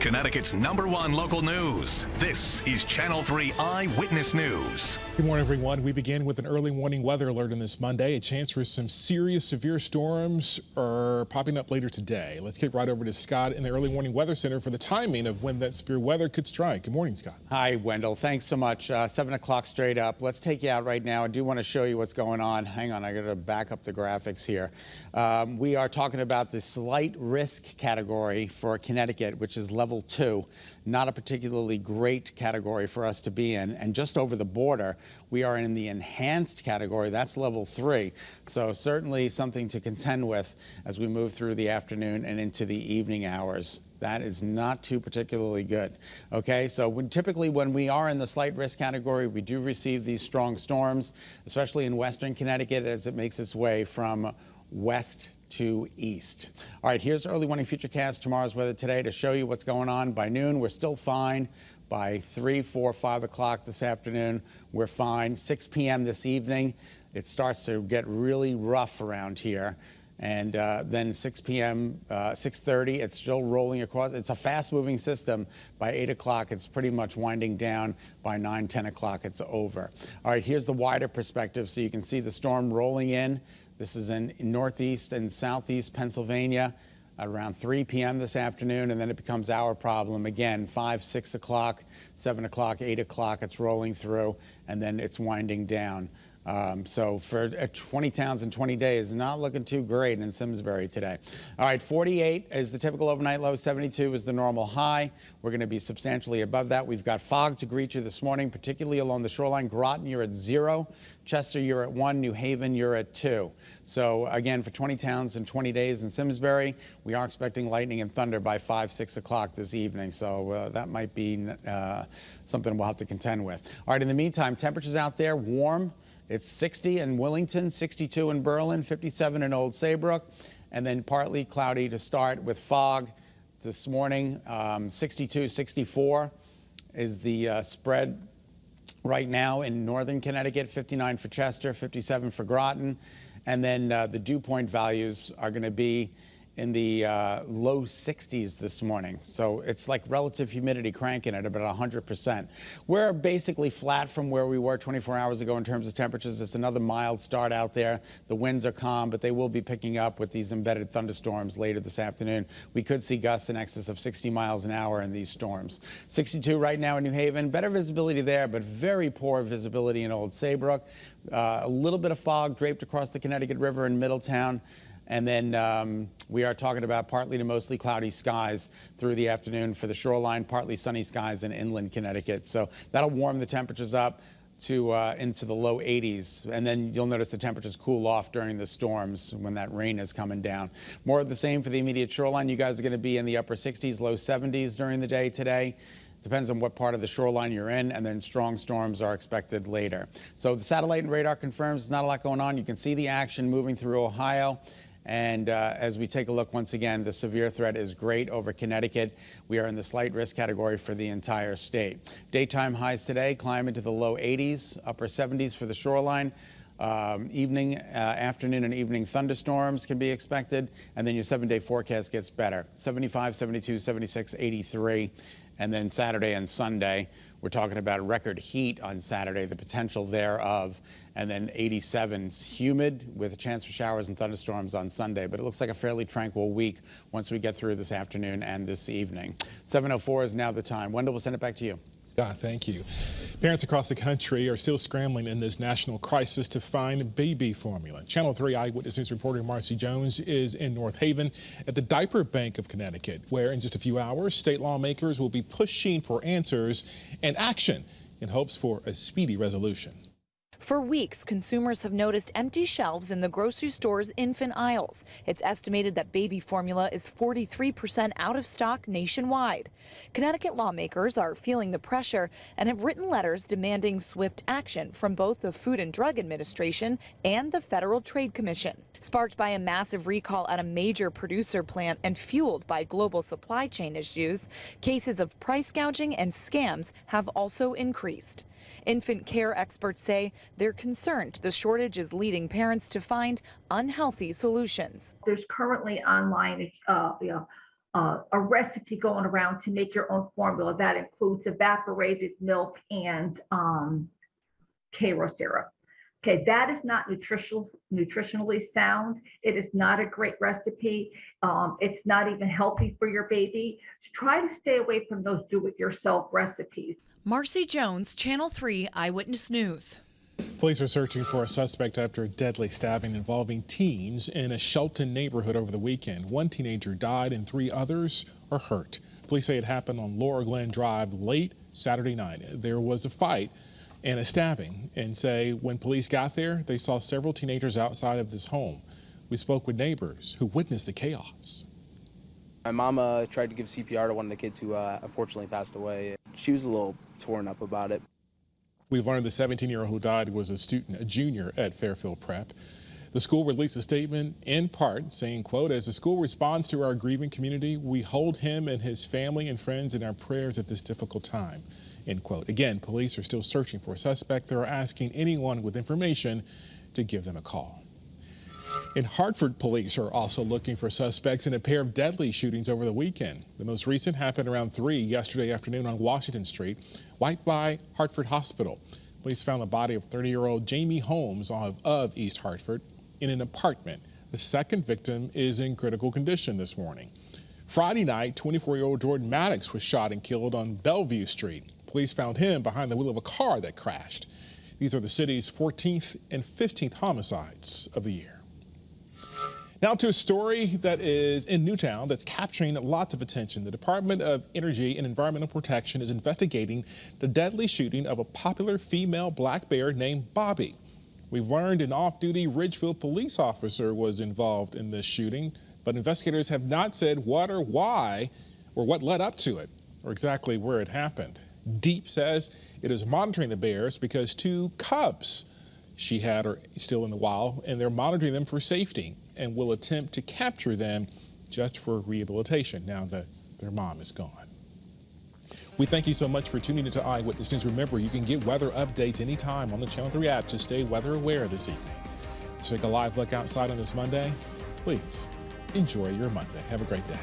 Connecticut's #1 local news. This is Channel 3 Eyewitness News. Good morning, everyone. We begin with an early warning weather alert on this Monday. A chance for some serious severe storms are popping up later today. Let's get right over to Scott in the Early Warning Weather Center for the timing of when that severe weather could strike. Good morning, Scott. Hi, Wendell. Thanks so much. 7 o'clock straight up. Let's take you out right now. I do want to show you what's going on. Hang on, I got to back up the graphics here. We are talking about the slight risk category for Connecticut, which is level 2. Not a particularly great category for us to be in. And just over the border, we are in the enhanced category. That's level 3. So certainly something to contend with as we move through the afternoon and into the evening hours. That is not too particularly good. Okay, so typically when we are in the slight risk category, we do receive these strong storms, especially in western Connecticut as it makes its way from west to east. All right, here's early warning futurecast, tomorrow's weather today to show you what's going on. By noon, we're still fine. By 3, 4, 5 o'clock this afternoon, we're fine. 6 p.m. this evening, it starts to get really rough around here. And then 6 p.m., 6:30, it's still rolling across. It's a fast-moving system. By 8 o'clock, it's pretty much winding down. By 9, 10 o'clock, it's over. All right, here's the wider perspective so you can see the storm rolling in. This is in northeast and southeast Pennsylvania around 3 p.m. this afternoon, and then it becomes our problem again, 5, 6 o'clock, 7 o'clock, 8 o'clock, it's rolling through, and then it's winding down. So for 20 towns in 20 days, not looking too great in Simsbury today. All right, 48 is the typical overnight low, 72 is the normal high. We're going to be substantially above that. We've got fog to greet you this morning, particularly along the shoreline. Groton, you're at 0. Chester, you're at 1. New Haven, you're at 2. So again, for 20 towns in 20 days in Simsbury, we are expecting lightning and thunder by 5, 6 o'clock this evening. So that might be something we'll have to contend with. All right, in the meantime, temperatures out there, warm. It's 60 in Willington, 62 in Berlin, 57 in Old Saybrook, and then partly cloudy to start with fog this morning. 62, 64 is the spread right now in northern Connecticut, 59 for Chester, 57 for Groton, and then the dew point values are going to be in the low 60s this morning. So it's like relative humidity cranking at about 100%. We're basically flat from where we were 24 hours ago in terms of temperatures. It's another mild start out there. The winds are calm, but they will be picking up with these embedded thunderstorms later this afternoon. We could see gusts in excess of 60 miles an hour in these storms. 62 right now in New Haven. Better visibility there, but very poor visibility in Old Saybrook. A little bit of fog draped across the Connecticut River in Middletown. And then we are talking about partly to mostly cloudy skies through the afternoon for the shoreline, partly sunny skies in inland Connecticut. So that'll warm the temperatures up to into the low 80s. And then you'll notice the temperatures cool off during the storms when that rain is coming down. More of the same for the immediate shoreline. You guys are going to be in the upper 60s, low 70s during the day today. Depends on what part of the shoreline you're in, and then strong storms are expected later. So the satellite and radar confirms there's not a lot going on. You can see the action moving through Ohio. And as we take a look once again, the severe threat is great over Connecticut. We are in the slight risk category for the entire state. Daytime highs today climb into the low 80s, upper 70s for the shoreline. Afternoon and evening thunderstorms can be expected. And then your 7-day forecast gets better. 75, 72, 76, 83. And then Saturday and Sunday, we're talking about record heat on Saturday, the potential thereof. And then 87, humid with a chance for showers and thunderstorms on Sunday. But it looks like a fairly tranquil week once we get through this afternoon and this evening. 7:04 is now the time. Wendell, we'll send it back to you. Scott, thank you. Parents across the country are still scrambling in this national crisis to find baby formula. Channel 3 Eyewitness News reporter Marcy Jones is in North Haven at the Diaper Bank of Connecticut, where in just a few hours, state lawmakers will be pushing for answers and action in hopes for a speedy resolution. For weeks, consumers have noticed empty shelves in the grocery store's infant aisles. It's estimated that baby formula is 43% out of stock nationwide. Connecticut lawmakers are feeling the pressure and have written letters demanding swift action from both the Food and Drug Administration and the Federal Trade Commission. Sparked by a massive recall at a major producer plant and fueled by global supply chain issues, cases of price gouging and scams have also increased. Infant care experts say they're concerned the shortage is leading parents to find unhealthy solutions. There's currently online a recipe going around to make your own formula that includes evaporated milk and Karo syrup. Okay, that is not nutritionally sound. It is not a great recipe. It's not even healthy for your baby. Try to stay away from those do-it-yourself recipes. Marcy Jones, Channel 3 Eyewitness News. Police are searching for a suspect after a deadly stabbing involving teens in a Shelton neighborhood over the weekend. One teenager died and 3 others are hurt. Police say it happened on Laura Glen Drive late Saturday night. There was a fight and a stabbing, and say when police got there, they saw several teenagers outside of this home. We spoke with neighbors who witnessed the chaos. My mama tried to give CPR to one of the kids who unfortunately passed away. She was a little torn up about it. We've learned the 17-year-old who died was a junior at Fairfield Prep. The school released a statement in part saying, quote, "As the school responds to our grieving community, we hold him and his family and friends in our prayers at this difficult time," end quote. Again, police are still searching for a suspect. They're asking anyone with information to give them a call. In Hartford, police are also looking for suspects in a pair of deadly shootings over the weekend. The most recent happened around 3 yesterday afternoon on Washington Street, right by Hartford Hospital. Police found the body of 30-year-old Jamie Holmes of East Hartford in an apartment. The second victim is in critical condition this morning. Friday night, 24-year-old Jordan Maddox was shot and killed on Bellevue Street. Police found him behind the wheel of a car that crashed. These are the city's 14th and 15th homicides of the year. Now to a story that is in Newtown that's capturing lots of attention. The Department of Energy and Environmental Protection is investigating the deadly shooting of a popular female black bear named Bobby. We've learned an off-duty Ridgefield police officer was involved in this shooting, but investigators have not said what or why or what led up to it or exactly where it happened. DEEP says it is monitoring the bears because 2 cubs she had are still in the wild, and they're monitoring them for safety and will attempt to capture them just for rehabilitation now that their mom is gone. We thank you so much for tuning into Eyewitness News. Remember, you can get weather updates anytime on the Channel 3 app to stay weather aware this evening. Let's take a live look outside on this Monday. Please enjoy your Monday. Have a great day.